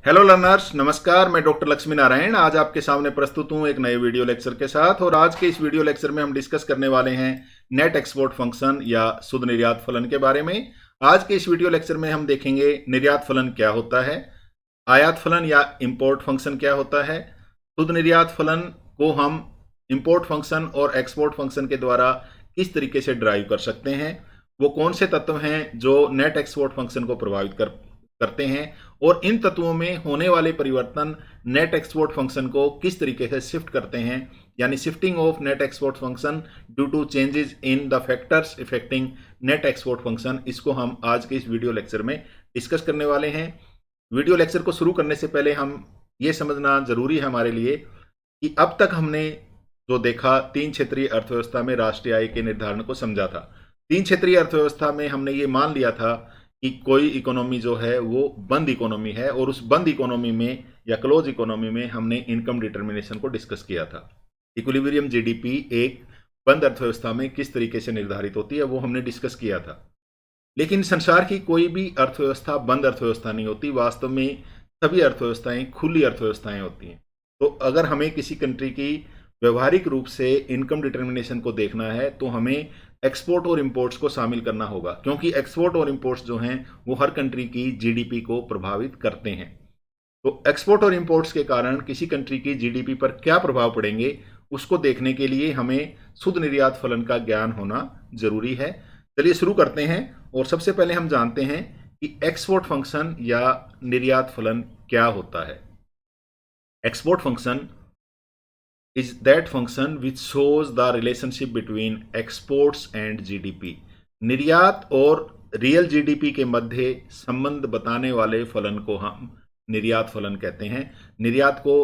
Hello learners, नमस्कार। मैं doctor Lakshmi Narayan आज आपके सामने प्रस्तुत हूं एक नए वीडियो लेक्चर के साथ। और आज के इस वीडियो लेक्चर में हम डिस्कस करने वाले हैं नेट एक्सपोर्ट फंक्शन या शुद्ध निर्यात फलन के बारे में। आज के इस वीडियो लेक्चर में हम देखेंगे निर्यात फलन क्या होता है, आयात फलन या इंपोर्ट फंक्शन क्या होता है, शुद्ध निर्यात फलन को हम इंपोर्ट फंक्शन और एक्सपोर्ट फंक्शन के द्वारा किस तरीके से ड्राइव कर सकते हैं, वो कौन से तत्व हैं जो नेट एक्सपोर्ट फंक्शन को प्रभावित करते हैं, और इन तत्वों में होने वाले परिवर्तन नेट एक्सपोर्ट फंक्शन को किस तरीके से शिफ्ट करते हैं, यानी shifting of net export function due to changes in the factors affecting net export function. इसको हम आज के इस वीडियो लेक्चर में डिस्कस करने वाले हैं। वीडियो लेक्चर को शुरू करने से पहले हम ये समझना जरूरी है हमारे लिए कि अब तक हमने जो देखा तीन क्षेत्रीय अर्थव्यवस्था में राष्ट्रीय आय के निर्धारण को समझा था। तीन क्षेत्रीय अर्थव्यवस्था में हमने ये मान लिया था कि कोई इकोनॉमी जो है वो बंद इकोनॉमी है, और उस बंद इकोनॉमी में या क्लोज इकोनॉमी में हमने इनकम डिटर्मिनेशन को डिस्कस किया था। इक्विलिब्रियम जीडीपी एक बंद अर्थव्यवस्था में किस तरीके से निर्धारित होती है वो हमने डिस्कस किया था। लेकिन संसार की कोई भी अर्थव्यवस्था बंद अर्थव्यवस्था नहीं होती। वास्तव में सभी अर्थव्यवस्थाएं खुली अर्थव्यवस्थाएं होती हैं। तो अगर हमें किसी कंट्री की व्यवहारिक रूप से इनकम डिटर्मिनेशन को देखना है तो हमें एक्सपोर्ट और इंपोर्ट्स को शामिल करना होगा, क्योंकि एक्सपोर्ट और इंपोर्ट्स जो हैं वो हर कंट्री की जीडीपी को प्रभावित करते हैं। तो एक्सपोर्ट और इंपोर्ट्स के कारण किसी कंट्री की जीडीपी पर क्या प्रभाव पड़ेंगे उसको देखने के लिए हमें शुद्ध निर्यात फलन का ज्ञान होना जरूरी है। चलिए शुरू करते हैं। और सबसे पहले हम जानते हैं कि एक्सपोर्ट फंक्शन या निर्यात फलन क्या होता है। Export function is that function which shows the relationship between exports and GDP। निर्यात और रियल जीडीपी के मध्य संबंध बताने वाले फलन को हम निर्यात फलन कहते हैं। निर्यात को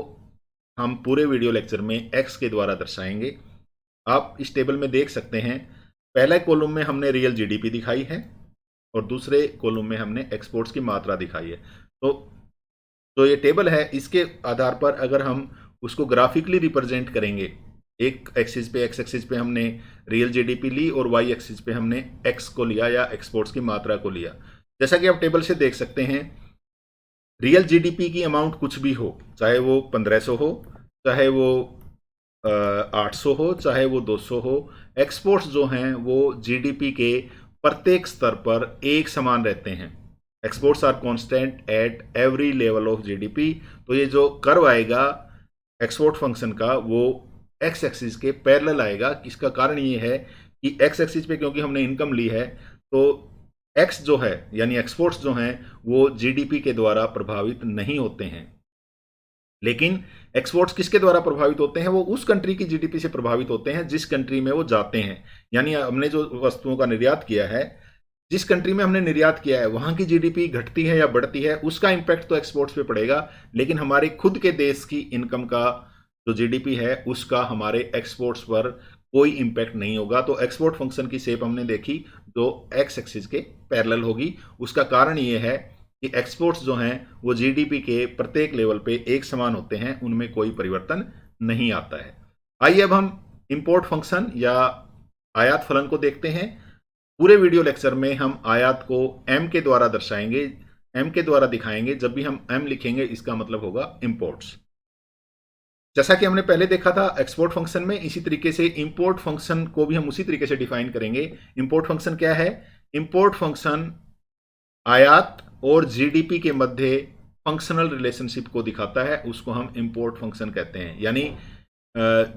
हम पूरे वीडियो लेक्चर में x के द्वारा दर्शाएंगे। आप इस टेबल में देख सकते हैं, पहले कॉलम में हमने रियल जीडीपी दिखाई है और दूसरे कॉलम में हमने एक्सपोर्ट्स की मात्रा दिखाई है। तो ये टेबल है, इसके आधार पर अगर हम उसको ग्राफिकली रिप्रेजेंट करेंगे, एक एक्सिस पे एक्स एक्सिस पे हमने रियल जीडीपी ली और वाई एक्सिस पे हमने एक्स को लिया या एक्सपोर्ट्स की मात्रा को लिया। जैसा कि आप टेबल से देख सकते हैं, रियल जीडीपी की अमाउंट कुछ भी हो, चाहे वो 1500 हो, चाहे वो 800 हो, चाहे वो 200 हो, एक्सपोर्ट्स जो हैं वो जीडीपी के प्रत्येक स्तर पर एक समान रहते हैं। Exports are constant at every level of GDP. तो ये जो कर्व आएगा एक्सपोर्ट फंक्शन का वो एक्स एक्सिस के पैरेलल आएगा। इसका कारण ये है कि एक्स एक्सिस पे क्योंकि हमने इनकम ली है तो एक्स जो है यानी एक्सपोर्ट्स जो हैं वो जीडीपी के द्वारा प्रभावित नहीं होते हैं। लेकिन एक्सपोर्ट्स किसके द्वारा प्रभावित होते हैं? वो उस कंट्री की जीडीपी से प्रभावित होते हैं जिस कंट्री में वो जाते हैं। यानी हमने जो वस्तुओं का निर्यात किया है, जिस कंट्री में हमने निर्यात किया है वहां की जीडीपी घटती है या बढ़ती है, उसका इंपैक्ट तो एक्सपोर्ट्स पे पड़ेगा, लेकिन हमारे खुद के देश की इनकम का जो जीडीपी है उसका हमारे एक्सपोर्ट्स पर कोई इंपैक्ट नहीं होगा। तो एक्सपोर्ट फंक्शन की शेप हमने देखी जो एक्स एक्सिस के पैरेलल होगी। उसका कारण ये है कि एक्सपोर्ट्स जो हैं वो जीडीपी के प्रत्येक लेवल पे एक समान होते हैं, उनमें कोई परिवर्तन नहीं आता है। आइए अब हम इंपोर्ट फंक्शन या आयात फलन को देखते हैं। पूरे वीडियो लेक्चर में हम आयात को m के द्वारा दर्शाएंगे, m के द्वारा दिखाएंगे। जब भी हम m लिखेंगे इसका मतलब होगा इंपोर्ट्स। जैसा कि हमने पहले देखा था एक्सपोर्ट फंक्शन में, इसी तरीके से इंपोर्ट फंक्शन को भी हम उसी तरीके से डिफाइन करेंगे। इंपोर्ट फंक्शन क्या है? इंपोर्ट फंक्शन आयात और जीडीपी के मध्य फंक्शनल रिलेशनशिप को दिखाता है, उसको हम इंपोर्ट फंक्शन कहते हैं। यानी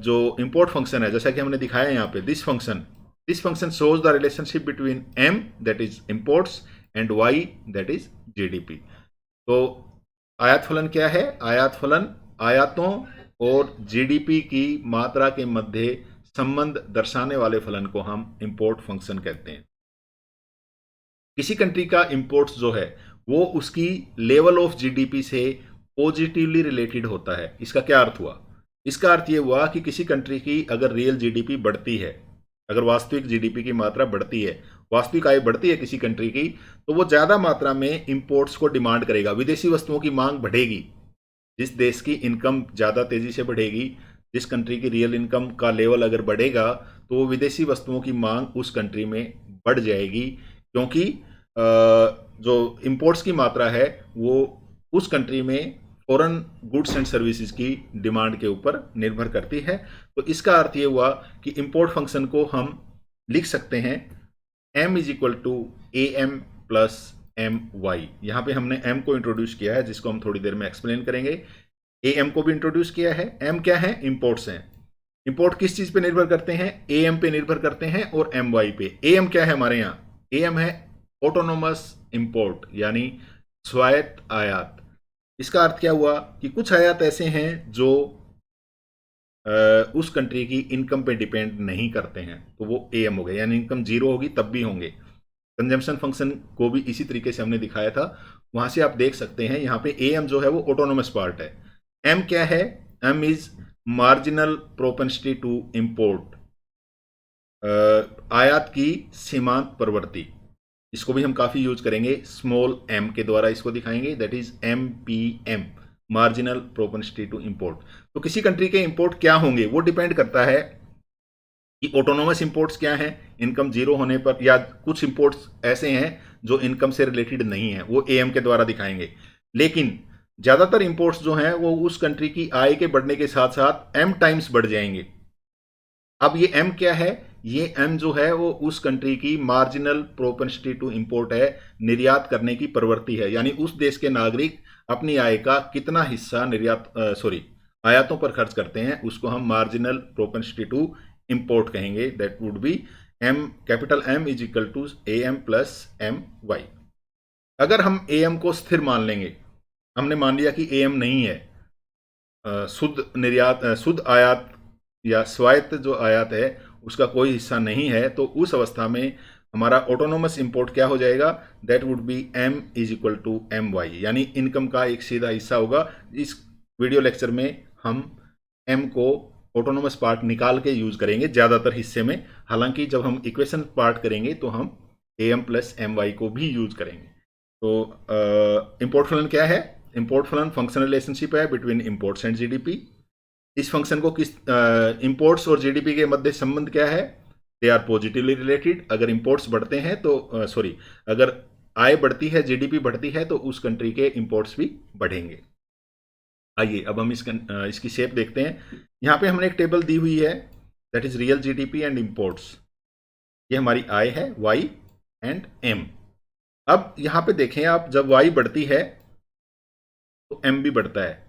जो इंपोर्ट फंक्शन है, जैसा कि हमने दिखाया यहाँ पे, This function shows the relationship between M, that is imports, and Y, that is GDP। तो आयात फलन क्या है? आयात फलन आयातों और जीडीपी की मात्रा के मध्य संबंध दर्शाने वाले फलन को हम इंपोर्ट फंक्शन कहते हैं। किसी कंट्री का इंपोर्ट्स जो है वो उसकी लेवल ऑफ जीडीपी से पॉजिटिवली रिलेटेड होता है। इसका क्या अर्थ हुआ? इसका अर्थ ये हुआ कि किसी कंट्री की अगर रियल जीडीपी बढ़ती है, अगर वास्तविक जीडीपी की मात्रा बढ़ती है, वास्तविक आय बढ़ती है किसी कंट्री की, तो वो ज्यादा मात्रा में इंपोर्ट्स को डिमांड करेगा, विदेशी वस्तुओं की मांग बढ़ेगी। जिस देश की इनकम ज्यादा तेजी से बढ़ेगी, जिस कंट्री की रियल इनकम का लेवल अगर बढ़ेगा, तो वो विदेशी वस्तुओं की मांग उस कंट्री में बढ़ जाएगी, क्योंकि जो इंपोर्ट्स की मात्रा है वो उस कंट्री में फॉरेन गुड्स एंड सर्विसेज की डिमांड के ऊपर निर्भर करती है। तो इसका अर्थ ये हुआ कि इंपोर्ट फंक्शन को हम लिख सकते हैं m is equal to A M plus M Y. यहाँ पे हमने m को इंट्रोड्यूस किया है, जिसको हम थोड़ी देर में एक्सप्लेन करेंगे। ए एम को भी इंट्रोड्यूस किया है। m क्या है? इंपोर्ट्स हैं। इंपोर्ट किस चीज पे निर्भर करते हैं? ए एम पे निर्भर करते हैं और एम वाई पे। ए एम क्या है हमारे यहाँ? ए एम है ऑटोनोमस इंपोर्ट, यानी स्वायत्त आयात। इसका अर्थ क्या हुआ कि कुछ आयात ऐसे हैं जो उस कंट्री की इनकम पे डिपेंड नहीं करते हैं, तो वो ए एम हो गए, यानी इनकम जीरो होगी तब भी होंगे। कंजम्पशन फंक्शन को भी इसी तरीके से हमने दिखाया था, वहां से आप देख सकते हैं। यहाँ पे ए एम जो है वो ऑटोनोमस पार्ट है। एम क्या है? M is marginal propensity to import, आयात की सीमांत प्रवृत्ति। इसको भी हम काफी यूज करेंगे, स्मॉल एम के द्वारा इसको दिखाएंगे, that is M P M, marginal propensity to import. तो किसी कंट्री के इंपोर्ट क्या होंगे वो डिपेंड करता है कि ऑटोनोमस इंपोर्ट्स क्या हैं इनकम जीरो होने पर, या कुछ इंपोर्ट्स ऐसे हैं जो इनकम से रिलेटेड नहीं है, वो एएम के द्वारा दिखाएंगे। लेकिन ज्यादातर इंपोर्ट्स जो हैं वो उस कंट्री की आय के बढ़ने के साथ साथ एम टाइम्स बढ़ जाएंगे। अब ये एम क्या है? ये एम जो है वो उस कंट्री की मार्जिनल प्रोपेंसिटी टू इंपोर्ट है, निर्यात करने की प्रवृत्ति है, यानी उस देश के नागरिक अपनी आय का कितना हिस्सा आयातों पर खर्च करते हैं, उसको हम मार्जिनल प्रोपेंसिटी टू इंपोर्ट कहेंगे। That would be M, capital M is equal to A M plus M Y. अगर हम ए एम को स्थिर मान लेंगे, हमने मान लिया कि ए एम नहीं है, शुद्ध आयात या स्वायत्त जो आयात है उसका कोई हिस्सा नहीं है, तो उस अवस्था में हमारा ऑटोनोमस इंपोर्ट क्या हो जाएगा? That would be M is equal to M Y, यानी इनकम का एक सीधा हिस्सा होगा। इस वीडियो लेक्चर में हम एम को ऑटोनोमस पार्ट निकाल के यूज करेंगे ज्यादातर हिस्से में, हालांकि जब हम इक्वेशन पार्ट करेंगे तो हम A M plus M Y को भी यूज करेंगे। तो इंपोर्ट फलन क्या है? इंपोर्ट फलन फंक्शनल रिलेशनशिप है बिटवीन इंपोर्ट्स एंड जीडीपी। इस फंक्शन को किस इंपोर्ट्स और जीडीपी के मध्य संबंध क्या है? They are positively related. अगर इंपोर्ट्स बढ़ते हैं तो अगर आय बढ़ती है, जीडीपी बढ़ती है, तो उस कंट्री के इंपोर्ट्स भी बढ़ेंगे। आइए अब हम इसकी शेप देखते हैं। यहाँ पे हमने एक टेबल दी हुई है, that is real GDP and imports. ये हमारी आय है, वाई एंड एम। अब यहाँ पे देखें आप, जब वाई बढ़ती है तो एम भी बढ़ता है।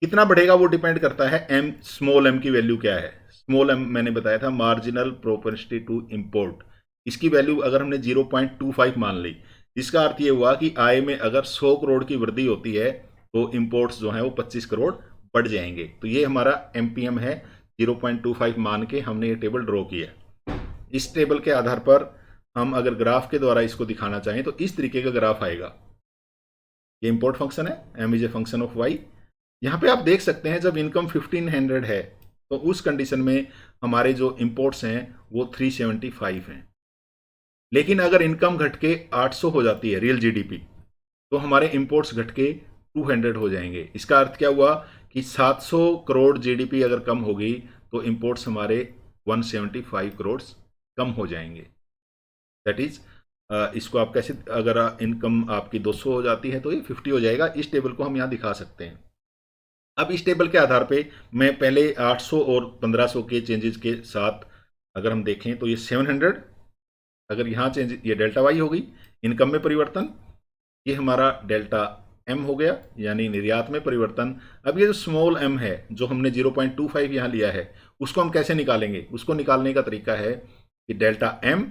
कितना बढ़ेगा वो डिपेंड करता है एम, स्मॉल एम की वैल्यू क्या है। स्मॉल एम मैंने बताया था मार्जिनल प्रोपेंसिटी टू इंपोर्ट, इसकी वैल्यू अगर हमने 0.25 मान ली, इसका अर्थ ये हुआ कि आय में अगर 100 करोड़ की वृद्धि होती है तो इंपोर्ट्स जो है वो 25 करोड़ बढ़ जाएंगे। तो ये हमारा एमपीएम है, 0.25 मान के हमने ये टेबल ड्रॉ किया। इस टेबल के आधार पर हम अगर ग्राफ के द्वारा इसको दिखाना चाहें तो इस तरीके का ग्राफ आएगा। ये इंपोर्ट फंक्शन है, M is a function of Y. यहाँ पे आप देख सकते हैं जब इनकम 1500 है तो उस कंडीशन में हमारे जो इंपोर्ट्स हैं वो 375 हैं। लेकिन अगर इनकम घट के 800 हो जाती है रियल जीडीपी, तो हमारे इंपोर्ट्स घट के 200 हो जाएंगे। इसका अर्थ क्या हुआ कि 700 करोड़ जीडीपी अगर कम होगी तो इंपोर्ट्स हमारे 175 करोड़ कम हो जाएंगे। दैट इज इसको आप कैसे, अगर इनकम आपकी 200 हो जाती है तो ये 50 हो जाएगा। इस टेबल को हम यहाँ दिखा सकते हैं। अब इस टेबल के आधार पे मैं पहले 800 और 1500 के चेंजेस के साथ अगर हम देखें तो ये 700, अगर यहाँ चेंज, ये डेल्टा वाई हो गई इनकम में परिवर्तन, ये हमारा डेल्टा एम हो गया यानी निर्यात में परिवर्तन। अब ये जो स्मॉल एम है जो हमने 0.25 यहाँ लिया है, उसको हम कैसे निकालेंगे? उसको निकालने का तरीका है कि delta M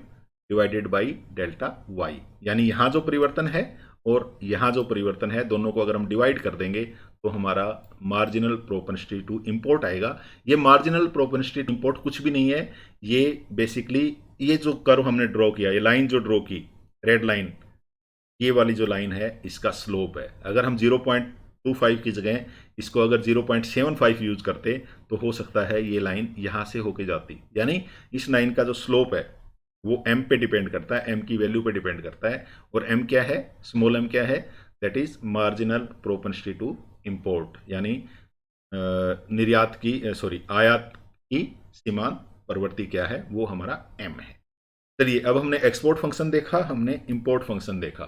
divided by delta Y, यानी यहाँ जो परिवर्तन है और यहाँ जो परिवर्तन है, दोनों को अगर हम डिवाइड कर देंगे तो हमारा मार्जिनल प्रोपेंसिटी टू इंपोर्ट आएगा। ये मार्जिनल प्रोपेंसिटी टू इंपोर्ट कुछ भी नहीं है, ये बेसिकली ये जो कर्व हमने ड्रॉ किया, ये लाइन जो ड्रॉ की रेड लाइन, ये वाली जो लाइन है इसका स्लोप है। अगर हम 0.25 की जगह इसको अगर 0.75 यूज करते तो हो सकता है ये लाइन यहाँ से होके जाती, यानी इस लाइन का जो स्लोप है वो एम पे डिपेंड करता है, एम की वैल्यू पे डिपेंड करता है। और एम क्या है? स्मॉल एम क्या है? That is marginal propensity to import, यानी निर्यात की आयात की सीमांत प्रवृत्ति क्या है, वो हमारा एम है। चलिए अब हमने एक्सपोर्ट फंक्शन देखा, हमने इंपोर्ट फंक्शन देखा।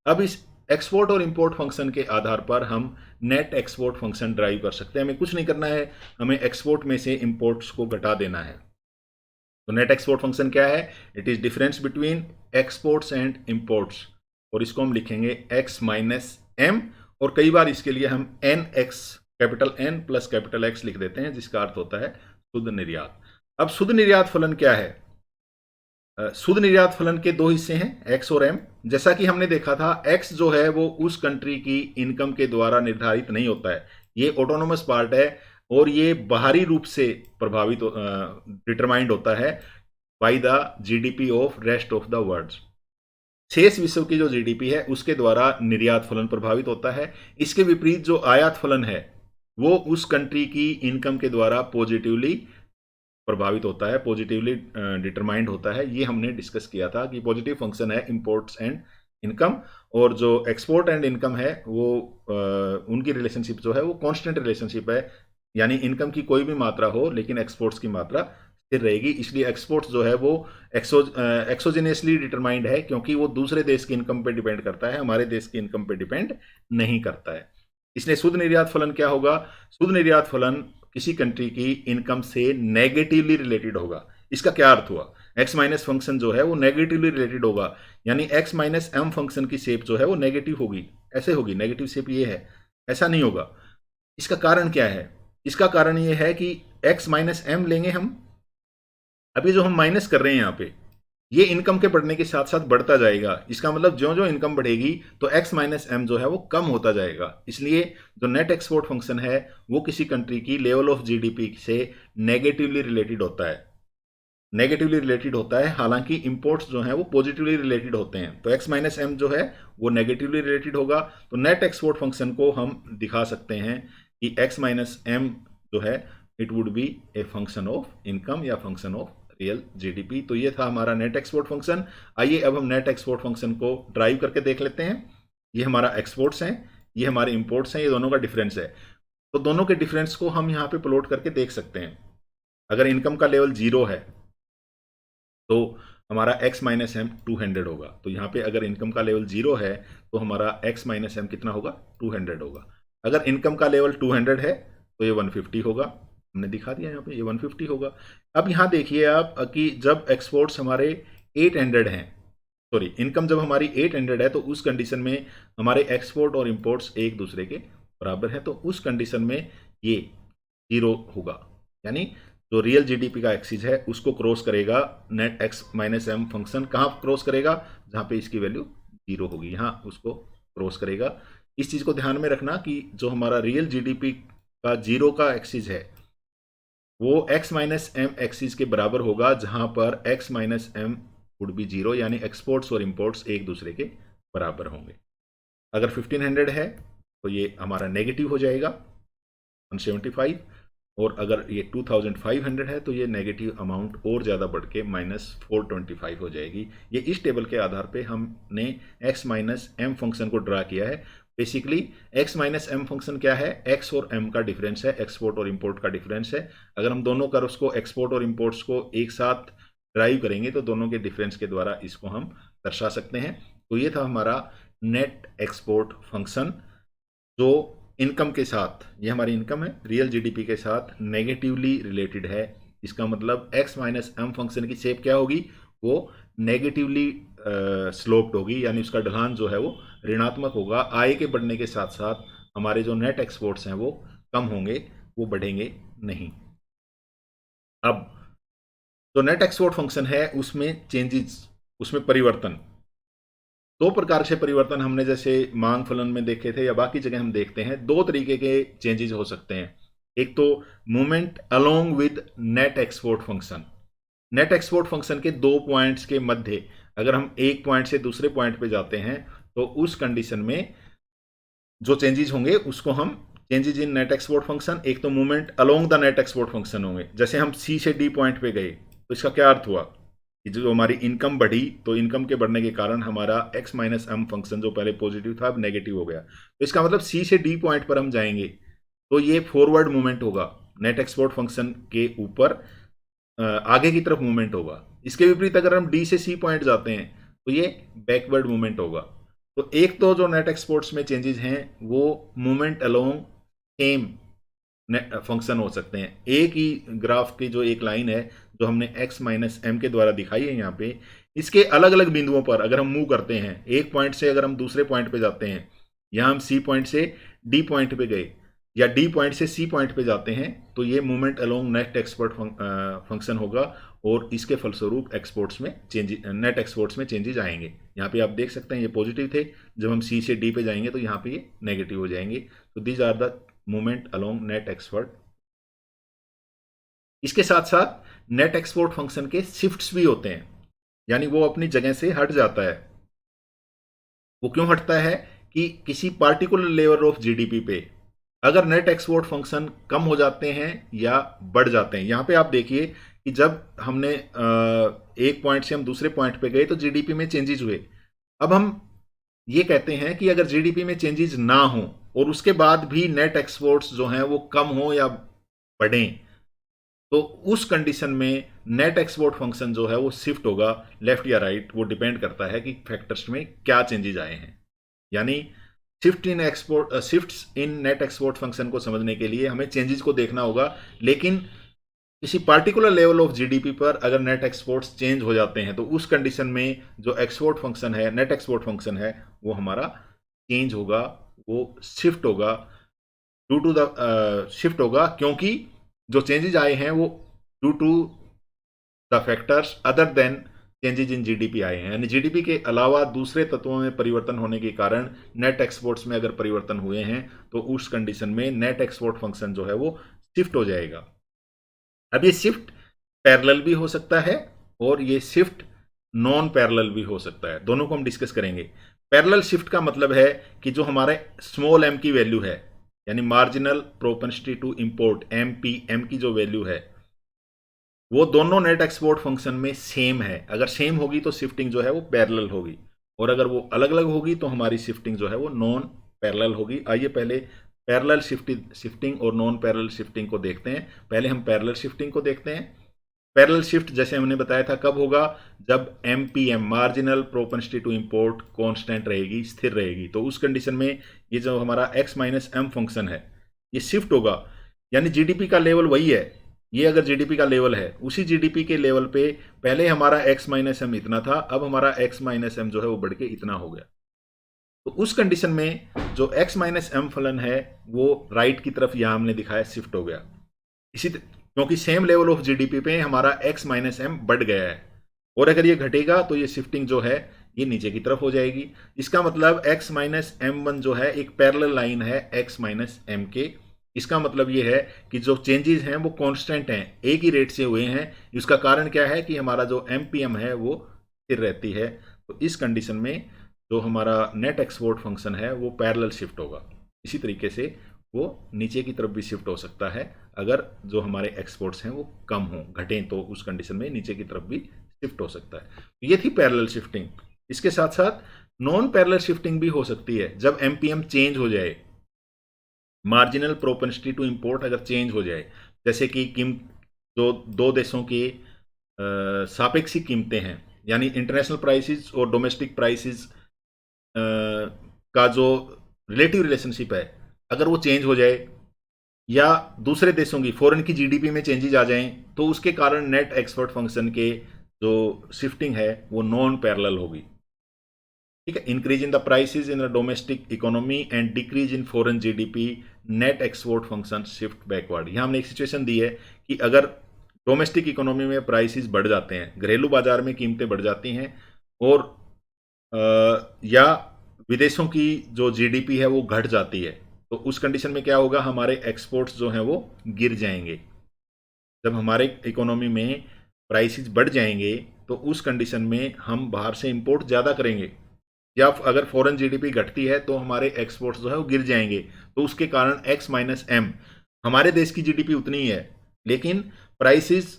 अब इस एक्सपोर्ट और इंपोर्ट फंक्शन के आधार पर हम नेट एक्सपोर्ट फंक्शन ड्राइव कर सकते हैं। हमें कुछ नहीं करना है, हमें एक्सपोर्ट में से इंपोर्ट्स को घटा देना है। तो नेट एक्सपोर्ट फंक्शन क्या है? It is difference between exports and imports, और इसको हम लिखेंगे x माइनस एम, और कई बार इसके लिए हम N X, capital N plus capital X लिख देते हैं, जिसका अर्थ होता है शुद्ध निर्यात। अब शुद्ध निर्यात फलन क्या है? शुद्ध निर्यात फलन के दो हिस्से हैं, एक्स और एम। जैसा कि हमने देखा था, एक्स जो है वो उस कंट्री की इनकम के द्वारा निर्धारित नहीं होता है, ये ऑटोनोमस पार्ट है, और ये बाहरी रूप से प्रभावित डिटरमाइंड होता है by the GDP of rest of the world. शेष विश्व की जो जीडीपी है उसके द्वारा निर्यात फलन प्रभावित होता है। इसके विपरीत जो आयात फलन है वो उस कंट्री की इनकम के द्वारा पॉजिटिवली प्रभावित होता है, पॉजिटिवली डिटरमाइंड होता है। ये हमने डिस्कस किया था कि पॉजिटिव फंक्शन है इंपोर्ट्स एंड इनकम, और जो एक्सपोर्ट एंड इनकम है वो उनकी रिलेशनशिप जो है वो कांस्टेंट रिलेशनशिप है, यानी इनकम की कोई भी मात्रा हो लेकिन एक्सपोर्ट्स की मात्रा स्थिर रहेगी। इसलिए एक्सपोर्ट्स जो है वो एक्सोजेनियसली डिटरमाइंड है, क्योंकि वो दूसरे देश की इनकम पे डिपेंड करता है, हमारे देश की इनकम पे डिपेंड नहीं करता है। इसलिए शुद्ध निर्यात फलन क्या होगा? शुद्ध निर्यात फलन किसी कंट्री की इनकम से नेगेटिवली रिलेटेड होगा। इसका क्या अर्थ हुआ? x माइनस फंक्शन जो है वो नेगेटिवली रिलेटेड होगा, यानी x माइनस एम फंक्शन की शेप जो है वो नेगेटिव होगी, ऐसे होगी, नेगेटिव शेप ये है, ऐसा नहीं होगा। इसका कारण क्या है? इसका कारण ये है कि x माइनस एम लेंगे हम, अभी जो हम माइनस कर रहे हैं यहाँ पे, ये इनकम के बढ़ने के साथ साथ बढ़ता जाएगा। इसका मतलब जो जो इनकम बढ़ेगी तो x माइनस एम जो है वो कम होता जाएगा। इसलिए जो नेट एक्सपोर्ट फंक्शन है वो किसी कंट्री की लेवल ऑफ जीडीपी से नेगेटिवली रिलेटेड होता है, नेगेटिवली रिलेटेड होता है। हालांकि इंपोर्ट्स जो हैं वो पॉजिटिवली रिलेटेड होते हैं, तो x माइनस एम जो है वो नेगेटिवली रिलेटेड होगा। तो नेट एक्सपोर्ट फंक्शन को हम दिखा सकते हैं कि x माइनस एम जो है it would B A function of income या फंक्शन ऑफ रियल जीडीपी। तो ये था हमारा नेट एक्सपोर्ट फंक्शन। आइए अब हम नेट एक्सपोर्ट फंक्शन को ड्राइव करके देख लेते हैं। ये हमारा एक्सपोर्ट्स हैं, ये हमारे इंपोर्ट्स हैं, ये दोनों का डिफरेंस है। तो दोनों के डिफरेंस को हम यहाँ पे प्लॉट करके देख सकते हैं। अगर इनकम का लेवल 0 है तो हमारा x माइनस एम 200 होगा। तो यहाँ पे अगर इनकम का लेवल 0 है तो हमारा x माइनस एम कितना होगा? 200 होगा। अगर इनकम का लेवल 200 है तो ये 150 होगा, हमने दिखा दिया यहाँ पे, ये 150 होगा। अब यहाँ देखिए आप कि जब एक्सपोर्ट्स हमारे 800 हैं, सॉरी इनकम जब हमारी 800 है, तो उस कंडीशन में हमारे एक्सपोर्ट और इंपोर्ट्स एक दूसरे के बराबर हैं, तो उस कंडीशन में ये 0 होगा, यानी जो रियल जीडीपी का एक्सिस है उसको क्रॉस करेगा net x minus M function. कहाँ क्रॉस करेगा? जहाँ पे इसकी वैल्यू 0 होगी, यहाँ उसको क्रॉस करेगा। इस चीज़ को ध्यान में रखना कि जो हमारा रियल जीडीपी का 0 का एक्सिस है वो x माइनस एम एक्सिस के बराबर होगा, जहाँ पर x minus M would be 0, यानी एक्सपोर्ट्स और इंपोर्ट्स एक दूसरे के बराबर होंगे। अगर 1500 है तो ये हमारा नेगेटिव हो जाएगा 175, और अगर ये 2500 है तो ये नेगेटिव अमाउंट और ज़्यादा बढ़ के -425 हो जाएगी। ये इस टेबल के आधार पे हमने x माइनस एम फंक्शन को ड्रा किया है। Basically x minus M function क्या है? x और m का डिफरेंस है, एक्सपोर्ट और इंपोर्ट का डिफरेंस है। अगर हम दोनों कर्व्स को, एक्सपोर्ट और इंपोर्ट्स को एक साथ ड्राइव करेंगे तो दोनों के डिफरेंस के द्वारा इसको हम दर्शा सकते हैं। तो ये था हमारा नेट एक्सपोर्ट फंक्शन, जो इनकम के साथ, ये हमारी इनकम है, रियल जीडीपी के साथ नेगेटिवली रिलेटेड है। इसका मतलब x माइनस एम फंक्शन की शेप क्या होगी? वो नेगेटिवली स्लोप्ड होगी, यानी उसका ढलान जो है वो ऋणात्मक होगा। आय के बढ़ने के साथ साथ हमारे जो नेट एक्सपोर्ट्स हैं वो कम होंगे, वो बढ़ेंगे नहीं। अब जो नेट एक्सपोर्ट फंक्शन है उसमें चेंजेस, उसमें परिवर्तन, दो प्रकार से परिवर्तन हमने जैसे मांग फलन में देखे थे या बाकी जगह हम देखते हैं। दो तरीके के चेंजेस हो सकते हैं। एक तो movement along with net export function. Net export function के 2 पॉइंट्स के मध्य अगर हम एक पॉइंट से दूसरे पॉइंट पे जाते हैं तो उस कंडीशन में जो चेंजेस होंगे उसको हम changes in net export function, एक तो movement along the net export function होंगे। जैसे हम सी से डी पॉइंट पे गए तो इसका क्या अर्थ हुआ कि जो हमारी इनकम बढ़ी, तो इनकम के बढ़ने के कारण हमारा x माइनस एम फंक्शन जो पहले पॉजिटिव था अब नेगेटिव हो गया। तो इसका मतलब सी से डी पॉइंट पर हम जाएंगे तो ये फॉरवर्ड मूवमेंट होगा, नेट एक्सपोर्ट फंक्शन के ऊपर आगे की तरफ मूवमेंट होगा। इसके विपरीत अगर हम डी से सी पॉइंट जाते हैं तो ये बैकवर्ड मूवमेंट होगा। तो एक तो जो नेट एक्सपोर्ट्स में चेंजेस हैं वो मूवमेंट अलोंग सेम फंक्शन हो सकते हैं। एक ही ग्राफ की जो एक लाइन है जो हमने x माइनस एम के द्वारा दिखाई है यहाँ पे, इसके अलग अलग बिंदुओं पर अगर हम मूव करते हैं, एक पॉइंट से अगर हम दूसरे पॉइंट पे जाते हैं, यहाँ हम सी पॉइंट से डी पॉइंट पे गए या डी पॉइंट से सी पॉइंट पे जाते हैं, तो ये movement along net export function होगा और इसके फलस्वरूप एक्सपोर्ट्स में चेंजेस, नेट एक्सपोर्ट्स में चेंजेस आएंगे। यहाँ पे आप देख सकते हैं ये पॉजिटिव थे, जब हम सी से डी पे जाएंगे तो यहाँ पे ये नेगेटिव हो जाएंगे। तो these are the movement along net export. इसके साथ साथ नेट एक्सपोर्ट फंक्शन के शिफ्ट्स भी होते हैं, यानी वो अपनी जगह से हट जाता है। वो क्यों हटता है कि किसी पार्टिकुलर लेवल ऑफ जीडीपी पे अगर नेट एक्सपोर्ट फंक्शन कम हो जाते हैं या बढ़ जाते हैं। यहां पे आप देखिए कि जब हमने एक पॉइंट से हम दूसरे पॉइंट पे गए तो जीडीपी में चेंजेस हुए। अब हम ये कहते हैं कि अगर जीडीपी में चेंजेस ना हो और उसके बाद भी नेट एक्सपोर्ट्स जो हैं वो कम हो या बढ़ें, तो उस कंडीशन में नेट एक्सपोर्ट फंक्शन जो है वो शिफ्ट होगा लेफ्ट या राइट। वो डिपेंड करता है कि फैक्टर्स में क्या चेंजेस आए हैं। यानी शिफ्ट्स इन नेट एक्सपोर्ट फंक्शन को समझने के लिए हमें चेंजेस को देखना होगा, लेकिन किसी पार्टिकुलर लेवल ऑफ जीडीपी पर अगर नेट एक्सपोर्ट्स चेंज हो जाते हैं तो उस कंडीशन में जो एक्सपोर्ट फंक्शन है, नेट एक्सपोर्ट फंक्शन है, वो हमारा चेंज होगा, वो शिफ्ट होगा। ड्यू टू द शिफ्ट होगा क्योंकि जो चेंजेस आए हैं वो due to the factors other than changes in GDP आए हैं, यानी जीडीपी के अलावा दूसरे तत्वों में परिवर्तन होने के कारण नेट एक्सपोर्ट्स में अगर परिवर्तन हुए हैं तो उस कंडीशन में नेट एक्सपोर्ट फंक्शन जो है वो शिफ्ट हो जाएगा। अब ये शिफ्ट पैरेलल भी हो सकता है और ये शिफ्ट नॉन पैरेलल भी हो सकता है, दोनों को हम डिस्कस करेंगे। पैरेलल शिफ्ट का मतलब है कि जो हमारे स्मॉल एम की वैल्यू है, यानी marginal propensity to import M की जो वैल्यू है वो दोनों नेट एक्सपोर्ट फंक्शन में सेम है। अगर सेम होगी तो शिफ्टिंग जो है वो पैरेलल होगी, और अगर वो अलग अलग होगी तो हमारी शिफ्टिंग जो है वो नॉन पैरेलल होगी। आइए पहले पैरेलल शिफ्टिंग और नॉन पैरेलल शिफ्टिंग को देखते हैं। पहले हम पैरेलल शिफ्टिंग को देखते हैं। पैरेलल शिफ्ट जैसे हमने बताया था कब होगा, जब MPM marginal propensity to import constant रहेगी, स्थिर रहेगी। तो उस कंडीशन में ये जो हमारा x माइनस एम फंक्शन है ये शिफ्ट होगा, यानी जीडीपी का लेवल वही है। ये अगर जीडीपी का लेवल है, उसी जीडीपी के लेवल पे पहले हमारा x माइनस एम इतना था, अब हमारा x माइनस एम जो है वो बढ़ के इतना हो गया। तो उस कंडीशन में जो x माइनस एम फलन है वो राइट की तरफ यहां हमने दिखाया शिफ्ट हो गया। क्योंकि सेम लेवल ऑफ जीडीपी पे हमारा x माइनस एम बढ़ गया है, और अगर ये घटेगा तो ये शिफ्टिंग जो है ये नीचे की तरफ हो जाएगी। इसका मतलब x माइनस एम वन जो है एक पैरेलल लाइन है x माइनस एम के। इसका मतलब ये है कि जो चेंजेस हैं वो कांस्टेंट हैं, एक ही रेट से हुए हैं। इसका कारण क्या है कि हमारा जो एमपीएम है वो स्थिर रहती है। तो इस कंडीशन में जो हमारा नेट एक्सपोर्ट फंक्शन है वो पैरेलल शिफ्ट होगा। इसी तरीके से वो नीचे की तरफ भी शिफ्ट हो सकता है अगर जो हमारे एक्सपोर्ट्स हैं वो कम हों, घटें, तो उस कंडीशन में नीचे की तरफ भी शिफ्ट हो सकता है। ये थी पैरेलल शिफ्टिंग। इसके साथ साथ नॉन पैरेलल शिफ्टिंग भी हो सकती है जब एमपीएम चेंज हो जाए, मार्जिनल प्रोपेंसिटी टू इंपोर्ट अगर चेंज हो जाए। जैसे कि जो दो देशों की सापेक्षिक कीमतें हैं, यानी इंटरनेशनल प्राइसेस और डोमेस्टिक प्राइसेस का जो रिलेटिव रिलेशनशिप है, अगर वो चेंज हो जाए या दूसरे देशों की फॉरेन की जीडीपी में चेंजेस आ जाएं, तो उसके कारण नेट एक्सपोर्ट फंक्शन के जो शिफ्टिंग है वो नॉन पैरेलल होगी। ठीक है, increase in the prices in the domestic economy and decrease in foreign GDP, net export function shift backward. यहाँ हमने एक सिचुएशन दी है कि अगर डोमेस्टिक इकोनॉमी में प्राइसेस बढ़ जाते हैं, घरेलू बाजार में कीमतें बढ़ जाती हैं, और या विदेशों की जो जीडीपी है वो घट जाती है, तो उस कंडीशन में क्या होगा, हमारे एक्सपोर्ट्स जो हैं वो गिर जाएंगे। जब हमारे इकोनॉमी में प्राइसेस बढ़ जाएंगे तो उस कंडीशन में हम बाहर से इंपोर्ट ज़्यादा करेंगे, या अगर फॉरेन जीडीपी घटती है तो हमारे एक्सपोर्ट्स जो है वो गिर जाएंगे। तो उसके कारण x माइनस एम, हमारे देश की जीडीपी उतनी ही है, लेकिन प्राइसेस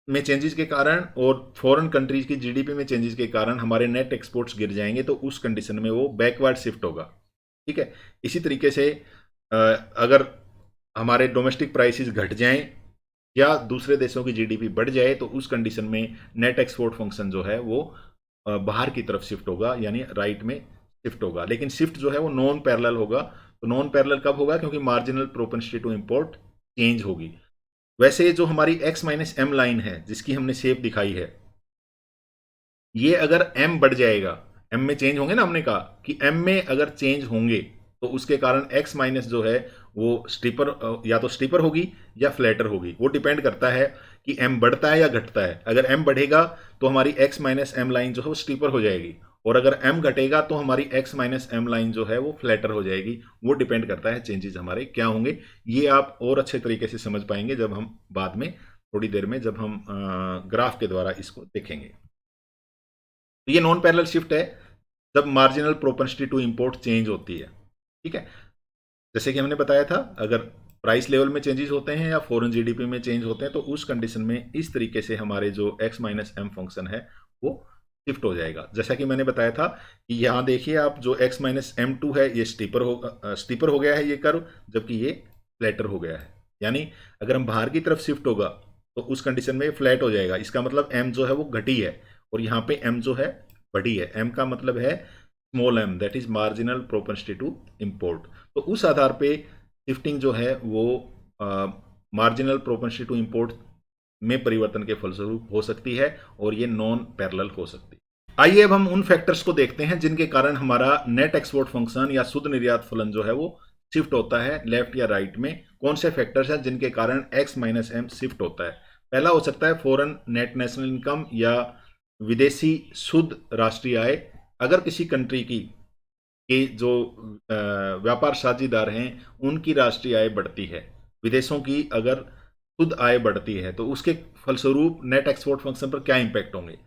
में चेंजेस के कारण और फॉरेन कंट्रीज की जीडीपी में चेंजेस के कारण हमारे नेट एक्सपोर्ट्स गिर जाएंगे। तो उस कंडीशन में वो बैकवर्ड शिफ्ट होगा। ठीक है, इसी तरीके से अगर हमारे डोमेस्टिक प्राइसेस घट जाएं या दूसरे देशों की जीडीपी बढ़ जाए तो उस कंडीशन में नेट एक्सपोर्ट फंक्शन जो है वो बाहर की तरफ शिफ्ट होगा, यानी राइट में शिफ्ट होगा। लेकिन शिफ्ट जो है वो नॉन पैरेलल होगा। तो नॉन पैरेलल कब होगा? क्योंकि marginal propensity to import change होगी। वैसे जो हमारी x माइनस एम लाइन है जिसकी हमने शेप दिखाई है, ये अगर m बढ़ जाएगा, m में चेंज होंगे ना, हमने कहा कि m में अगर चेंज होंगे तो उसके कारण x माइनस जो है वो स्टीपर, या तो स्टीपर होगी या फ्लैटर होगी। वो डिपेंड करता है कि m बढ़ता है या घटता है। अगर m बढ़ेगा तो हमारी x माइनस एम लाइन जो है वो स्टीपर हो जाएगी, और अगर m घटेगा तो हमारी x माइनस एम लाइन जो है वो फ्लैटर हो जाएगी। वो डिपेंड करता है चेंजेस हमारे क्या होंगे। ये आप और अच्छे तरीके से समझ पाएंगे जब हम बाद में थोड़ी देर में जब हम ग्राफ के द्वारा इसको देखेंगे। तो ये नॉन पैरेलल शिफ्ट है जब marginal propensity to import change होती है। ठीक है, जैसे कि हमने बताया था, अगर प्राइस लेवल में चेंजेस होते हैं या फॉरेन जीडीपी में चेंज होते हैं तो उस कंडीशन में इस तरीके से हमारे जो x माइनस एम फंक्शन है वो शिफ्ट हो जाएगा। जैसा कि मैंने बताया था कि यहाँ देखिए आप, जो x माइनस एम टू है ये स्टीपर हो गया है ये कर्व, जबकि ये फ्लैटर हो गया है। यानी अगर हम बाहर की तरफ शिफ्ट होगा तो उस कंडीशन में फ्लैट हो जाएगा। इसका मतलब m जो है वो घटी है, और यहाँ पे m जो है बढ़ी है। m का मतलब है small m, that is marginal propensity to import. तो उस आधार पे शिफ्टिंग जो है वो मार्जिनल प्रोपेंसिटी टू इंपोर्ट में परिवर्तन के फलस्वरूप हो सकती है, और ये नॉन पैरेलल हो सकती है। आइए अब हम उन फैक्टर्स को देखते हैं जिनके कारण हमारा नेट एक्सपोर्ट फंक्शन या शुद्ध निर्यात फलन जो है वो शिफ्ट होता है लेफ्ट या राइट में। कौन से फैक्टर्स हैं जिनके कारण x माइनस एम शिफ्ट होता है? पहला हो सकता है फॉरेन नेट नेशनल इनकम या विदेशी शुद्ध राष्ट्रीय आय। अगर किसी कंट्री की के जो व्यापार साझीदार हैं उनकी राष्ट्रीय आय बढ़ती है, विदेशों की अगर शुद्ध आय बढ़ती है, तो उसके फलस्वरूप नेट एक्सपोर्ट फंक्शन पर क्या इंपैक्ट होंगे?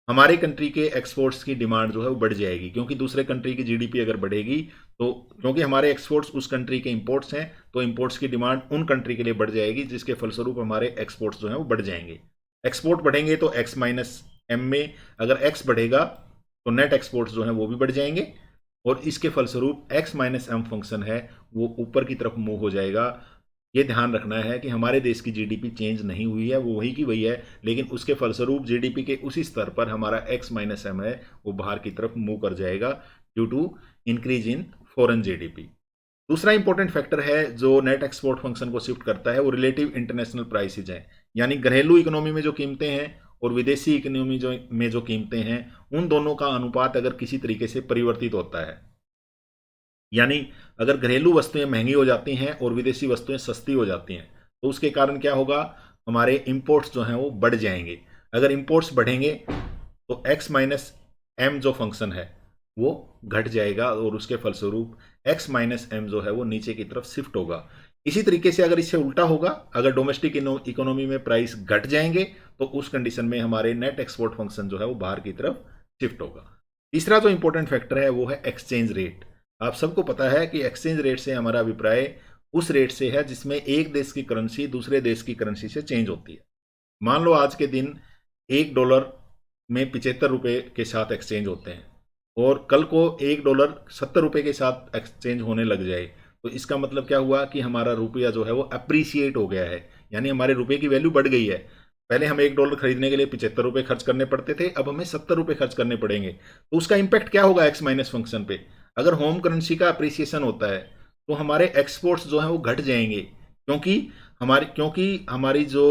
हमारे कंट्री के एक्सपोर्ट्स की डिमांड जो है वो बढ़ जाएगी, क्योंकि दूसरे कंट्री की जीडीपी अगर बढ़ेगी तो, क्योंकि हमारे एक्सपोर्ट्स उस कंट्री के इंपोर्ट्स हैं, तो इंपोर्ट्स की डिमांड उन कंट्री के लिए बढ़ जाएगी, जिसके फलस्वरूप हमारे एक्सपोर्ट्स जो हैं वो बढ़ जाएंगे। एक्सपोर्ट बढ़ेंगे तो x माइनस एम में अगर x बढ़ेगा तो नेट एक्सपोर्ट्स जो हैं वो भी बढ़ जाएंगे, और इसके फलस्वरूप x माइनस एम फंक्शन है वो ऊपर की तरफ मूव हो जाएगा। ये ध्यान रखना है कि हमारे देश की जीडीपी चेंज नहीं हुई है, वो वही की वही है, लेकिन उसके फलस्वरूप जीडीपी के उसी स्तर पर हमारा x माइनस एम है वो बाहर की तरफ मूव कर जाएगा due to increase in foreign GDP. दूसरा इंपॉर्टेंट फैक्टर है जो नेट एक्सपोर्ट फंक्शन को शिफ्ट करता है, वो रिलेटिव इंटरनेशनल प्राइसेज हैं। यानी घरेलू इकोनॉमी में जो कीमतें हैं और विदेशी इकोनॉमी में जो कीमतें हैं, उन दोनों का अनुपात अगर किसी तरीके से परिवर्तित होता है, यानी अगर घरेलू वस्तुएं महंगी हो जाती हैं और विदेशी वस्तुएं सस्ती हो जाती हैं, तो उसके कारण क्या होगा? हमारे इंपोर्ट्स जो हैं वो बढ़ जाएंगे। अगर इंपोर्ट्स बढ़ेंगे तो x माइनस एम जो फंक्शन है वो घट जाएगा, और उसके फलस्वरूप x माइनस एम जो है वो नीचे की तरफ शिफ्ट होगा। इसी तरीके से अगर इससे उल्टा होगा, अगर डोमेस्टिक इकोनॉमी में प्राइस घट जाएंगे तो उस कंडीशन में हमारे नेट एक्सपोर्ट फंक्शन जो है वो बाहर की तरफ शिफ्ट होगा। तीसरा जो इंपॉर्टेंट फैक्टर है वो है एक्सचेंज रेट। आप सबको पता है कि एक्सचेंज रेट से हमारा अभिप्राय उस रेट से है जिसमें एक देश की करेंसी दूसरे देश की करेंसी से चेंज होती है। मान लो आज के दिन $1 में 75 रुपये के साथ एक्सचेंज होते हैं, और कल को $1 70 रुपये के साथ एक्सचेंज होने लग जाए, तो इसका मतलब क्या हुआ कि हमारा रुपया जो है वो अप्रिसिएट हो गया है, यानी हमारे रुपये की वैल्यू बढ़ गई है। पहले हम $1 खरीदने के लिए 75 रुपये खर्च करने पड़ते थे, अब हमें 70 रुपये खर्च करने पड़ेंगे। तो उसका इंपैक्ट क्या होगा एक्स माइनस फंक्शन पे? अगर होम करेंसी का अप्रिसिएशन होता है तो हमारे एक्सपोर्ट्स जो हैं वो घट जाएंगे, क्योंकि हमारी जो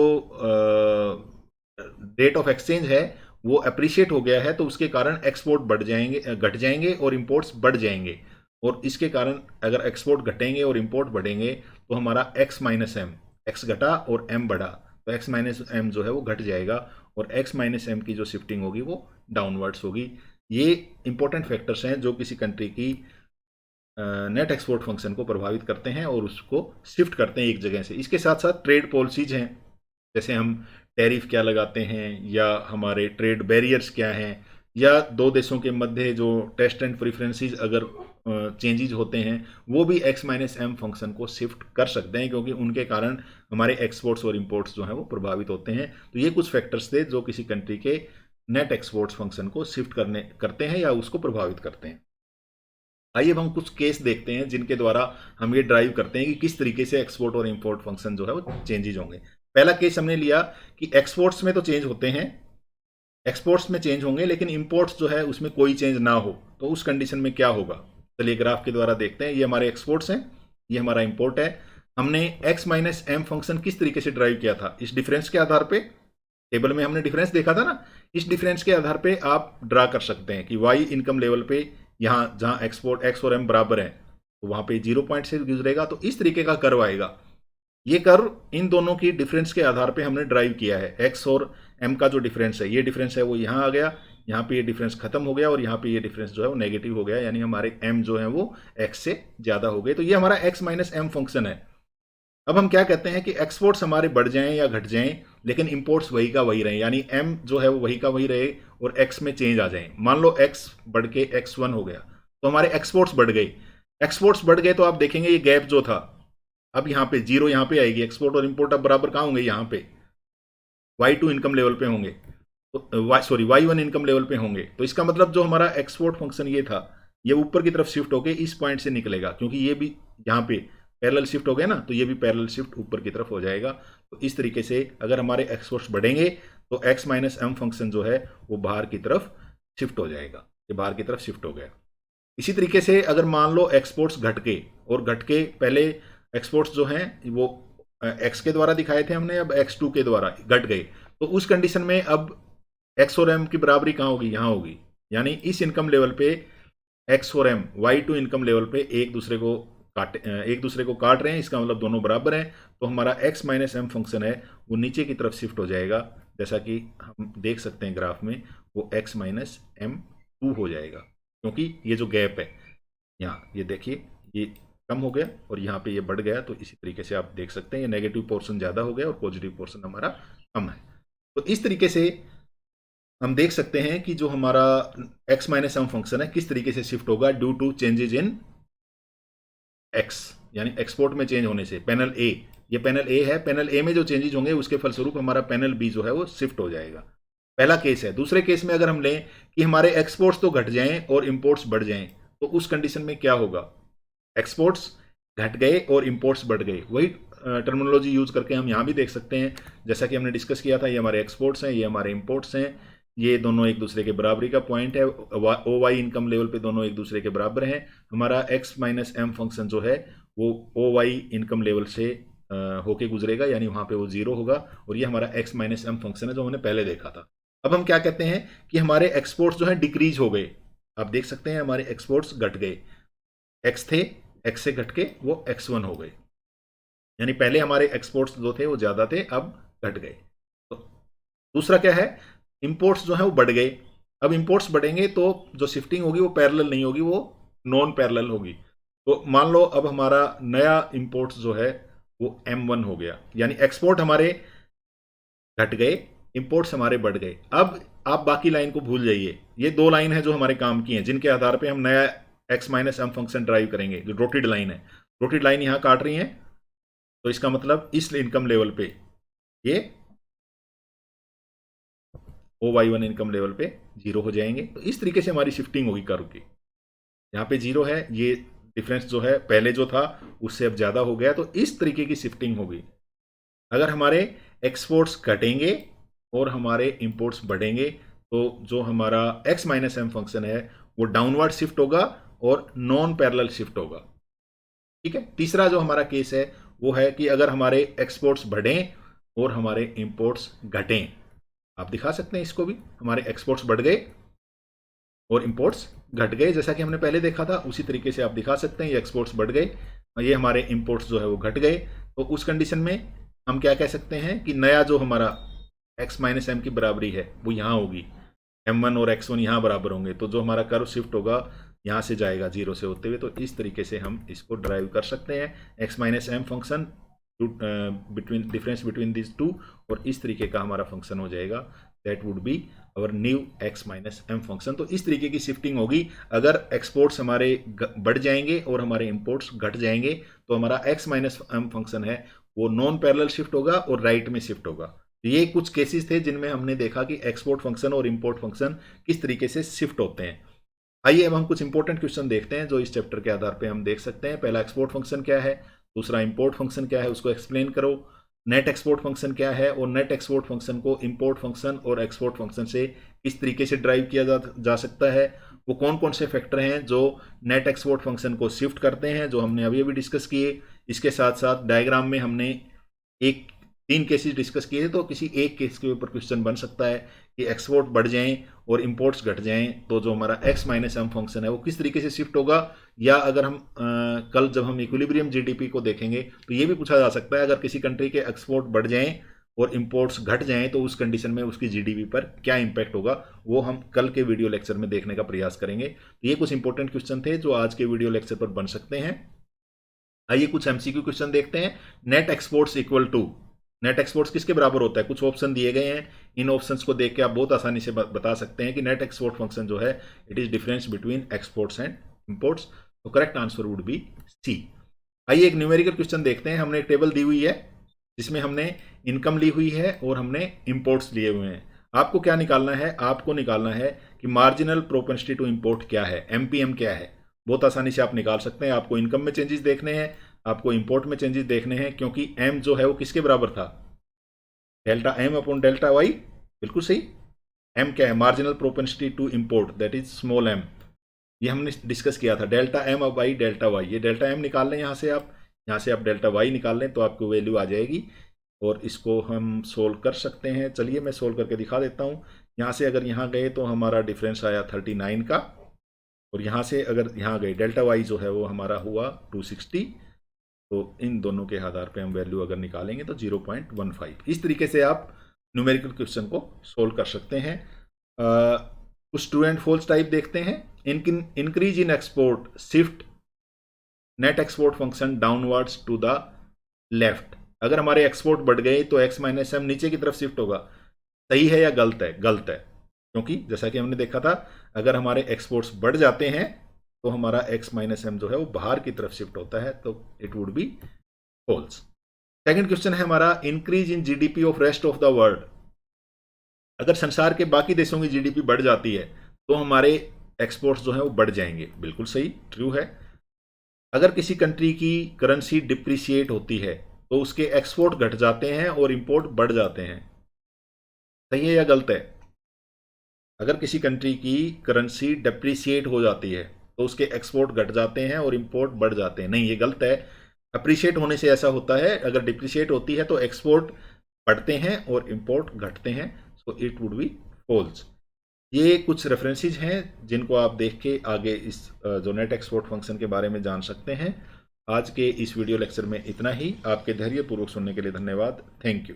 रेट ऑफ एक्सचेंज है वो अप्रिशिएट हो गया है, तो उसके कारण एक्सपोर्ट घट जाएंगे और इंपोर्ट्स बढ़ जाएंगे। और इसके कारण अगर एक्सपोर्ट घटेंगे और इंपोर्ट बढ़ेंगे तो हमारा x माइनस एम, एक्स घटा और m बढ़ा, तो x माइनस एम जो है वो घट जाएगा, और x माइनस एम की जो शिफ्टिंग होगी वो डाउनवर्ड्स होगी। ये इंपॉर्टेंट फैक्टर्स हैं जो किसी कंट्री की नेट एक्सपोर्ट फंक्शन को प्रभावित करते हैं और उसको शिफ्ट करते हैं एक जगह से। इसके साथ साथ ट्रेड पॉलिसीज हैं, जैसे हम टैरिफ क्या लगाते हैं, या हमारे ट्रेड बैरियर्स क्या हैं, या दो देशों के मध्य जो टेस्ट एंड प्रेफरेंसेस अगर चेंजेस होते हैं, वो भी x माइनस एम फंक्शन को शिफ्ट कर सकते हैं, क्योंकि उनके कारण हमारे एक्सपोर्ट्स और इंपोर्ट्स जो हैं वो प्रभावित होते हैं। तो ये कुछ फैक्टर्स थे जो किसी कंट्री के नेट एक्सपोर्ट्स फंक्शन को शिफ्ट करते हैं या उसको प्रभावित करते हैं। आइए अब हम कुछ केस देखते हैं जिनके द्वारा हम ये ड्राइव करते हैं कि किस तरीके से एक्सपोर्ट और इंपोर्ट फंक्शन जो है वो चेंजेज होंगे। पहला केस हमने लिया कि एक्सपोर्ट्स में तो चेंज होते हैं, एक्सपोर्ट्स में चेंज होंगे लेकिन इंपोर्ट्स जो है उसमें कोई चेंज ना हो, तो उस कंडीशन में क्या होगा? चलिए ग्राफ के द्वारा देखते हैं। ये हमारे एक्सपोर्ट्स हैं, ये हमारा इंपोर्ट है। हमने x माइनस एम फंक्शन किस तरीके से ड्राइव किया था? इस डिफरेंस के आधार पे, टेबल में हमने डिफरेंस देखा था ना, इस डिफरेंस के आधार पे आप ड्रा कर सकते हैं कि y इनकम लेवल पे यहाँ जहाँ एक्सपोर्ट x और m बराबर हैं तो वहाँ पे 0 पॉइंट से गुजरेगा, तो इस तरीके का कर्व आएगा। ये कर्व इन दोनों की डिफरेंस के आधार पे हमने ड्राइव किया है। x और m का जो डिफरेंस है, ये डिफरेंस है वो यहाँ आ गया, यहाँ पे ये डिफरेंस खत्म हो गया और यहाँ पे ये डिफरेंस जो है वो नेगेटिव हो गया, यानी हमारे m जो है वो x से ज़्यादा हो गए। तो ये हमारा x माइनस एम फंक्शन है। अब हम क्या कहते हैं कि एक्सपोर्ट्स हमारे बढ़ जाएं या घट जाएं लेकिन इंपोर्ट्स वही का वही रहें, यानी m जो है वो वही का वही रहे और x में चेंज आ जाए। मान लो x बढ़ के x1 हो गया तो हमारे एक्सपोर्ट्स बढ़ गए। एक्सपोर्ट्स बढ़ गए तो आप देखेंगे ये गैप जो था, अब यहाँ पे जीरो यहाँ पे आएगी। एक्सपोर्ट और इंपोर्ट अब बराबर कहाँ होंगे? यहाँ पे y2 इनकम लेवल पे होंगे, तो y1 इनकम लेवल पे होंगे। तो इसका मतलब जो हमारा एक्सपोर्ट फंक्शन ये था, ये ऊपर की तरफ शिफ्ट होके इस पॉइंट से निकलेगा, क्योंकि ये भी यहाँ पे पैरेलल शिफ्ट हो गया ना, तो ये भी पैरेलल शिफ्ट ऊपर की तरफ हो जाएगा। तो इस तरीके से अगर हमारे एक्सपोर्ट्स बढ़ेंगे तो x माइनस एम फंक्शन जो है वो बाहर की तरफ शिफ्ट हो जाएगा, ये बाहर की तरफ शिफ्ट हो गया। इसी तरीके से अगर मान लो एक्सपोर्ट्स घट के, और घट के पहले एक्सपोर्ट्स जो हैं वो x के द्वारा दिखाए थे हमने, अब x2 के द्वारा घट गए, तो उस कंडीशन में अब x और m की बराबरी कहाँ होगी? यहाँ होगी। यानी इस इनकम लेवल पे x और m y2 इनकम लेवल पे एक दूसरे को काट रहे हैं, इसका मतलब दोनों बराबर हैं। तो हमारा x माइनस एम फंक्शन है वो नीचे की तरफ शिफ्ट हो जाएगा, जैसा कि हम देख सकते हैं ग्राफ में, वो x माइनस एम 2 हो जाएगा, क्योंकि ये जो गैप है यहाँ, ये देखिए ये कम हो गया और यहाँ पे ये बढ़ गया। तो इसी तरीके से आप देख सकते हैं ये नेगेटिव पोर्शन ज़्यादा हो गया और पॉजिटिव पोर्शन हमारा कम है। तो इस तरीके से हम देख सकते हैं कि जो हमारा x माइनस एम फंक्शन है किस तरीके से शिफ्ट होगा due to changes in x, यानी एक्सपोर्ट में चेंज होने से। पैनल ए, ये पैनल ए है, पैनल ए में जो चेंजेज होंगे उसके फलस्वरूप हमारा पैनल बी जो है वो शिफ्ट हो जाएगा। पहला केस है। दूसरे केस में अगर हम लें कि हमारे एक्सपोर्ट्स तो घट जाएं और इंपोर्ट्स बढ़ जाएं, तो उस कंडीशन में क्या होगा? एक्सपोर्ट्स घट गए और इंपोर्ट्स बढ़ गए। वही टर्मिनोलॉजी यूज करके हम यहाँ भी देख सकते हैं, जैसा कि हमने डिस्कस किया था। ये हमारे एक्सपोर्ट्स हैं, ये हमारे इंपोर्ट्स हैं, ये दोनों एक दूसरे के बराबरी का पॉइंट है। ओ वाई इनकम लेवल पे दोनों एक दूसरे के बराबर हैं। हमारा एक्स माइनस एम फंक्शन जो है वो ओ वाई इनकम लेवल से होके गुजरेगा, यानी वहाँ पे वो जीरो होगा। और ये हमारा एक्स माइनस एम फंक्शन है जो हमने पहले देखा था। अब हम क्या कहते हैं कि हमारे एक्सपोर्ट्स जो है डिक्रीज हो गए। आप देख सकते हैं हमारे एक्सपोर्ट्स घट गए, एक्स थे, एक्स से घट के वो x1 हो गए, यानी पहले हमारे एक्सपोर्ट्स जो थे वो ज़्यादा थे, अब घट गए। तो दूसरा क्या है? इंपोर्ट्स जो है वो बढ़ गए। अब इंपोर्ट्स बढ़ेंगे तो जो शिफ्टिंग होगी वो पैरेलल नहीं होगी, वो नॉन पैरेलल होगी। तो मान लो अब हमारा नया इंपोर्ट्स जो है वो m1 हो गया, यानी एक्सपोर्ट हमारे घट गए, इंपोर्ट्स हमारे बढ़ गए। अब आप बाकी लाइन को भूल जाइए, ये दो लाइन है जो हमारे काम की हैं, जिनके आधार पे हम नया x minus M function drive करेंगे। जो रोटेड लाइन है, रोटेड लाइन यहाँ काट रही है, तो इसका मतलब इस इनकम लेवल पे ये OY1 इनकम लेवल पे जीरो हो जाएंगे। तो इस तरीके से हमारी शिफ्टिंग होगी कर्व की। यहाँ पे जीरो है, ये डिफरेंस जो है पहले जो था उससे अब ज़्यादा हो गया, तो इस तरीके की शिफ्टिंग होगी। अगर हमारे एक्सपोर्ट्स घटेंगे और हमारे इंपोर्ट्स बढ़ेंगे, तो जो हमारा x माइनस एम फंक्शन है वो डाउनवर्ड शिफ्ट होगा और नॉन पैरेलल शिफ्ट होगा। ठीक है। तीसरा जो हमारा केस है वो है कि अगर हमारे एक्सपोर्ट्स बढ़ें और हमारे इंपोर्ट्स घटें। आप दिखा सकते हैं इसको भी, हमारे एक्सपोर्ट्स बढ़ गए और इंपोर्ट्स घट गए, जैसा कि हमने पहले देखा था उसी तरीके से आप दिखा सकते हैं। ये एक्सपोर्ट्स बढ़ गए, ये हमारे इंपोर्ट्स जो है वो घट गए। तो उस कंडीशन में हम क्या कह सकते हैं कि नया जो हमारा x माइनस एम की बराबरी है वो यहाँ होगी, m1 और x1 यहाँ बराबर होंगे। तो जो हमारा कर्व शिफ्ट होगा यहाँ से जाएगा जीरो से होते हुए। तो इस तरीके से हम इसको ड्राइव कर सकते हैं, x minus M function between difference between this two, और इस तरीके का हमारा फंक्शन हो जाएगा। That would be our new x minus M function. तो इस तरीके की शिफ्टिंग होगी। अगर एक्सपोर्ट्स हमारे बढ़ जाएंगे और हमारे इंपोर्ट्स घट जाएंगे, तो हमारा x माइनस एम फंक्शन है वो नॉन पैरेलल शिफ्ट होगा और राइट में शिफ्ट होगा। ये कुछ केसेस थे जिनमें हमने देखा कि एक्सपोर्ट फंक्शन और इंपोर्ट फंक्शन किस तरीके से शिफ्ट होते हैं। आइए अब हम कुछ इंपॉर्टेंट क्वेश्चन देखते हैं जो इस चैप्टर के आधार पे हम देख सकते हैं। पहला, एक्सपोर्ट फंक्शन क्या है, दूसरा इंपोर्ट फंक्शन क्या है उसको एक्सप्लेन करो, नेट एक्सपोर्ट फंक्शन क्या है और नेट एक्सपोर्ट फंक्शन को इंपोर्ट फंक्शन और एक्सपोर्ट फंक्शन से किस तरीके से ड्राइव किया जा सकता है, वो कौन कौन से फैक्टर हैं जो नेट एक्सपोर्ट फंक्शन को शिफ्ट करते हैं, जो हमने अभी अभी डिस्कस किए। इसके साथ साथ डायग्राम में हमने एक 3 केसेस डिस्कस किए थे, तो किसी एक केस के ऊपर क्वेश्चन बन सकता है कि एक्सपोर्ट बढ़ जाएं और इंपोर्ट्स घट जाएं, तो जो हमारा x माइनस एम फंक्शन है वो किस तरीके से शिफ्ट होगा। या अगर हम कल जब हम इक्विलिब्रियम जीडीपी को देखेंगे तो ये भी पूछा जा सकता है, अगर किसी कंट्री के एक्सपोर्ट बढ़ जाएं और इंपोर्ट्स घट जाएं तो उस कंडीशन में उसकी जीडीपी पर क्या इंपैक्ट होगा, वो हम कल के वीडियो लेक्चर में देखने का प्रयास करेंगे। तो ये कुछ इंपॉर्टेंट क्वेश्चन थे जो आज के वीडियो लेक्चर पर बन सकते हैं। आइए कुछ एमसीक्यू क्वेश्चन देखते हैं। Net exports equal to, net exports किसके बराबर होता है? कुछ ऑप्शन दिए गए हैं, इन ऑप्शंस को देख के आप बहुत आसानी से बता सकते हैं कि नेट एक्सपोर्ट फंक्शन जो है it is difference between exports and imports. तो correct answer would be C. आइए एक न्यूमेरिकल क्वेश्चन देखते हैं। हमने एक टेबल दी हुई है जिसमें हमने इनकम ली हुई है और हमने इंपोर्ट्स लिए हुए हैं। आपको क्या निकालना है? आपको निकालना है कि मार्जिनल प्रोपेंसिटी टू इंपोर्ट क्या है, एमपीएम क्या है। बहुत आसानी से आप निकाल सकते हैं। आपको इनकम में चेंजेस देखने हैं, आपको इंपोर्ट में चेंजेस देखने हैं, क्योंकि एम जो है वो किसके बराबर था? Delta M upon delta Y. बिल्कुल सही। एम क्या है? Marginal propensity to import, that is small M. ये हमने डिस्कस किया था। डेल्टा एम अब बाई डेल्टा वाई, ये डेल्टा एम निकाल लें यहाँ से आप डेल्टा वाई निकाल लें तो आपको वैल्यू आ जाएगी और इसको हम सोल्व कर सकते हैं। चलिए मैं सोल्व करके दिखा देता हूँ। यहाँ से अगर यहाँ गए तो हमारा डिफरेंस आया 39 का, और यहाँ से अगर यहाँ गए डेल्टा वाई जो है वो हमारा हुआ 260। तो इन दोनों के आधार पे हम वैल्यू अगर निकालेंगे तो 0.15। इस तरीके से आप न्यूमेरिकल क्वेश्चन को सोल्व कर सकते हैं। कुछ ट्रू एंड फॉल्स टाइप देखते हैं। Increase in export shift net export function downwards to the left. अगर हमारे एक्सपोर्ट बढ़ गए तो x माइनस एम नीचे की तरफ शिफ्ट होगा। सही है या गलत है? गलत है, क्योंकि जैसा कि हमने देखा था अगर हमारे एक्सपोर्ट्स बढ़ जाते हैं तो हमारा x माइनस एम जो है वो बाहर की तरफ शिफ्ट होता है, तो it would be false. Second question है हमारा, increase in GDP of rest of the world. अगर संसार के बाकी देशों की जीडीपी बढ़ जाती है तो हमारे एक्सपोर्ट्स जो है वो बढ़ जाएंगे। बिल्कुल सही, ट्रू है। अगर किसी कंट्री की करेंसी डिप्रिशिएट होती है तो उसके एक्सपोर्ट घट जाते हैं और इंपोर्ट बढ़ जाते हैं। सही है या गलत है? अगर किसी कंट्री की करेंसी डिप्रिशिएट हो जाती है तो उसके एक्सपोर्ट घट जाते हैं और इंपोर्ट बढ़ जाते हैं। नहीं, ये गलत है। अप्रिशिएट होने से ऐसा होता है, अगर डिप्रिशिएट होती है तो एक्सपोर्ट बढ़ते हैं और इंपोर्ट घटते हैं, so it would be false. ये कुछ रेफरेंसेस हैं जिनको आप देख के आगे इस जो नेट एक्सपोर्ट फंक्शन के बारे में जान सकते हैं। आज के इस वीडियो लेक्चर में इतना ही। आपके धैर्यपूर्वक सुनने के लिए धन्यवाद। Thank you.